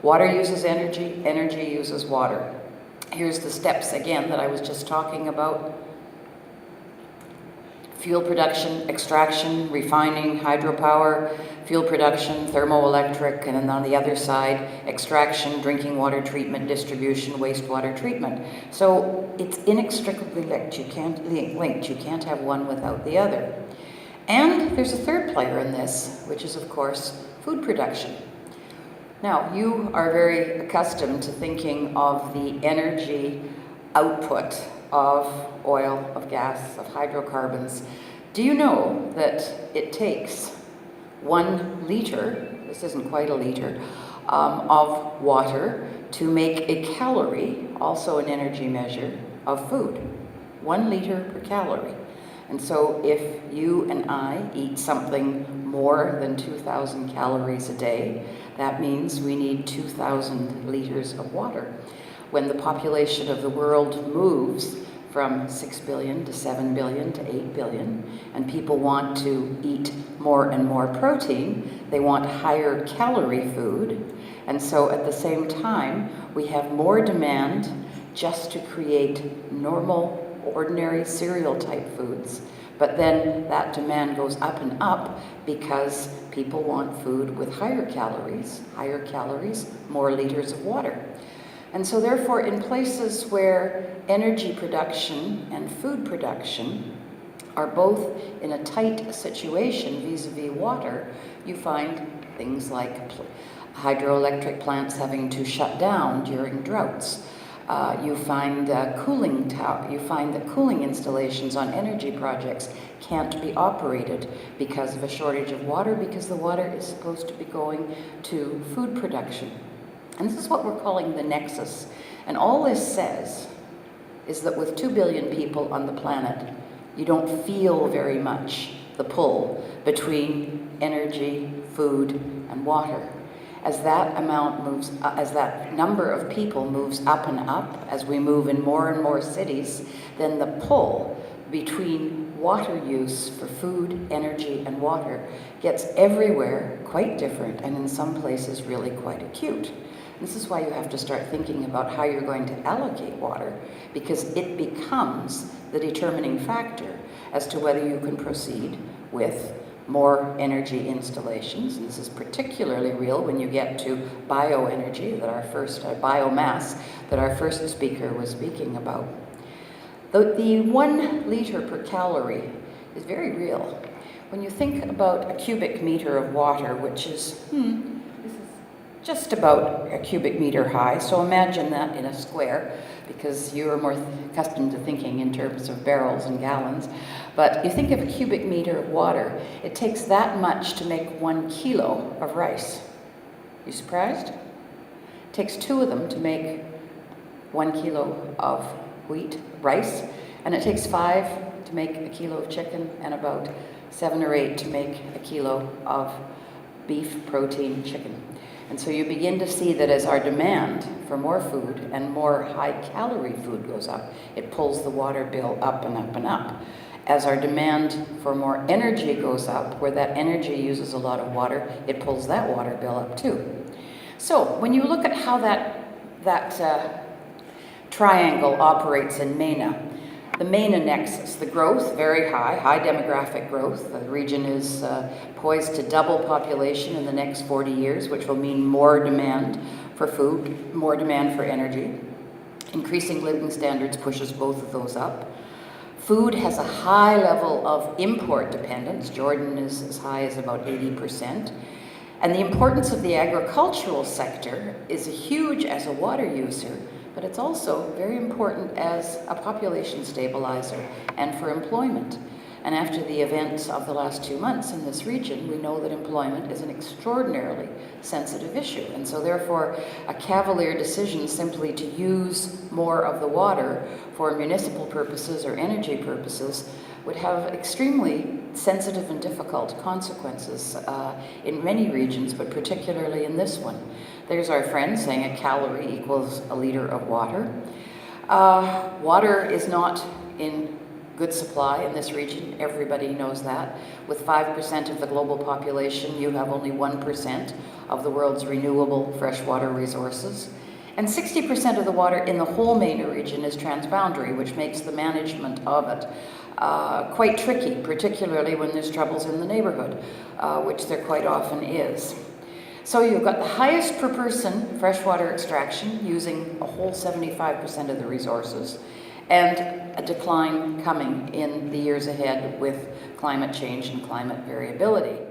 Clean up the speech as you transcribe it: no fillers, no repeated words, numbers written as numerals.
Water uses energy, energy uses water. Here's the steps again that I was just talking about. Fuel production, extraction, refining, hydropower, fuel production, thermoelectric, and then on the other side, extraction, drinking water treatment, distribution, wastewater treatment. So it's inextricably linked. You can't have one without the other. And there's a third player in this, which is, of course, food production. Now, you are very accustomed to thinking of the energy output of oil, of gas, of hydrocarbons. Do you know that it takes 1 liter, this isn't quite a liter, of water to make a calorie, also an energy measure, of food? 1 liter per calorie. And so if you and I eat something more than 2,000 calories a day, that means we need 2,000 liters of water. When the population of the world moves from 6 billion to 7 billion to 8 billion, and people want to eat more and more protein, they want higher calorie food, and so at the same time, we have more demand just to create normal, ordinary cereal type foods. But then that demand goes up and up because people want food with higher calories, more liters of water. And so therefore, in places where energy production and food production are both in a tight situation vis-a-vis water, you find things like hydroelectric plants having to shut down during droughts. You find that cooling installations on energy projects can't be operated because of a shortage of water, because the water is supposed to be going to food production. And this is what we're calling the nexus. And all this says is that with 2 billion people on the planet, you don't feel very much the pull between energy, food, and water. As that amount moves, as that number of people moves up and up, as we move in more and more cities, then the pull between water use for food, energy, and water gets everywhere quite different, and in some places really quite acute. This is why you have to start thinking about how you're going to allocate water, because it becomes the determining factor as to whether you can proceed with more energy installations. And this is particularly real when you get to bioenergy, that our first biomass that our first speaker was speaking about. The 1 liter per calorie is very real. When you think about a cubic meter of water, which is this is just about a cubic meter high, so imagine that in a square, because you are more accustomed to thinking in terms of barrels and gallons. But you think of a cubic meter of water, it takes that much to make 1 kilo of rice. You surprised? It takes 2 of them to make 1 kilo of rice, and it takes 5 to make a kilo of chicken, and about 7 or 8 to make a kilo of beef protein chicken. And so you begin to see that as our demand for more food and more high-calorie food goes up, it pulls the water bill up and up and up. As our demand for more energy goes up, where that energy uses a lot of water, it pulls that water bill up too. So when you look at how that triangle operates in MENA, the MENA nexus, the growth, very high demographic growth. The region is poised to double population in the next 40 years, which will mean more demand for food, more demand for energy. Increasing living standards pushes both of those up. Food has a high level of import dependence. Jordan is as high as about 80%. And the importance of the agricultural sector is huge as a water user, but it's also very important as a population stabilizer and for employment. And after the events of the last 2 months in this region, we know that employment is an extraordinarily sensitive issue. And so therefore, a cavalier decision simply to use more of the water for municipal purposes or energy purposes would have extremely sensitive and difficult consequences in many regions, but particularly in this one. There's our friend saying a calorie equals a liter of water. Water is not in good supply in this region. Everybody knows that. With 5% of the global population, you have only 1% of the world's renewable freshwater resources. And 60% of the water in the whole MENA region is transboundary, which makes the management of it quite tricky, particularly when there's troubles in the neighborhood, which there quite often is. So you've got the highest per person freshwater extraction, using a whole 75% of the resources, and a decline coming in the years ahead with climate change and climate variability.